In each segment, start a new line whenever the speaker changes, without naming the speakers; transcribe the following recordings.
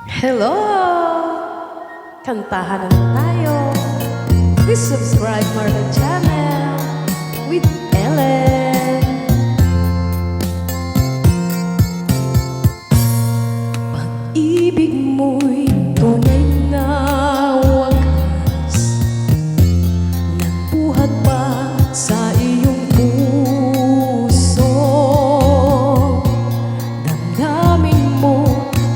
Hello! Kantahan na tayo. Please subscribe Marla Channel with Ellen. Pag-ibig mo'y tunay na wagas, nagbuhat pa sa iyong puso. Damdamin mo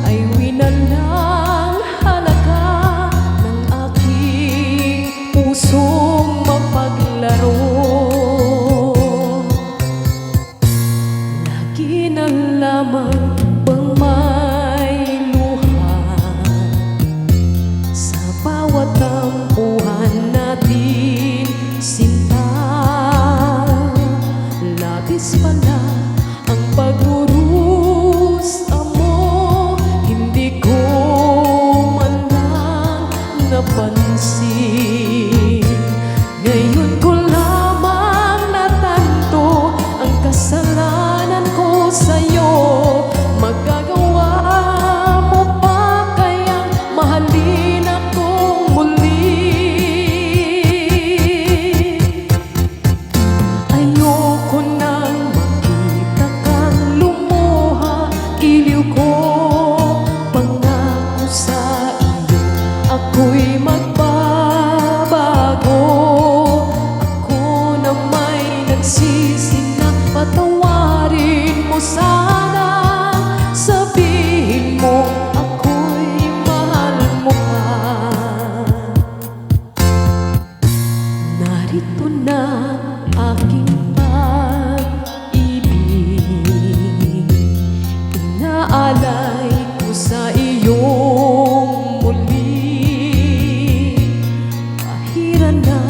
ay winalang halaga ng aking pusong mapaglaro. Lagi na lamang bang may luha sa bawat tampuhan natin, sinta. Labis pala ang pagdurusa mo, hindi ko man lang napansin. Ngayon ko lamang natanto ang kasalanan ko sa'yo. Magagawa mo pa kayang mahalin akong muli? Ayoko nang makita kang lumuha, iliw ko. Pangako sa iyo, ako'y magbabago. Ako na may nagsisi na patawarin mo sana. Sabihin mo ako'y mahal mo pa. Narito na aking pag-ibig, inaalay ko sa iyong muli. Kahira na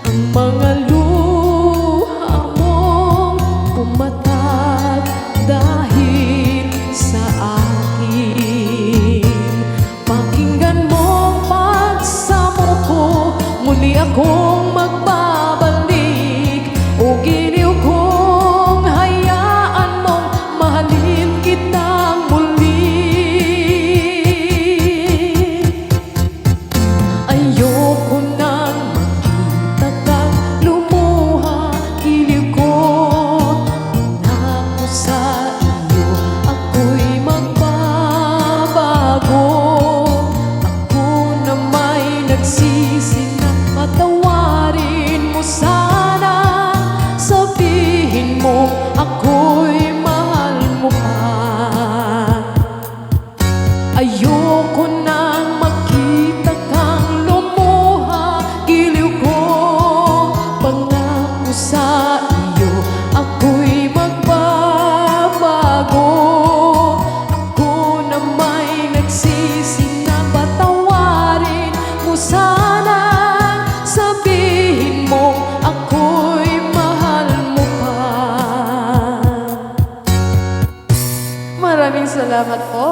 ang mga luha mong pumatak dahil sa akin. Pakinggan mo pagsamo ko, muli akong magbabalik. O giliw kong hayaan mong mahalin kitang muli. Ayoko nang makita kang lumuha, giliw ko. Pangako sa iyo, ako'y magbabago. Ako na may nagsisi na patawarin mo sana. Sabihin mo ako'y mahal mo pa. Ayoko nang makita kang lumuha, giliw ko. Pangako sa iyo, ako'y magbabago. Ako na may nagsisi na patawarin mo sana. Sabihin mo ako'y mahal mo pa. Maraming salamat po.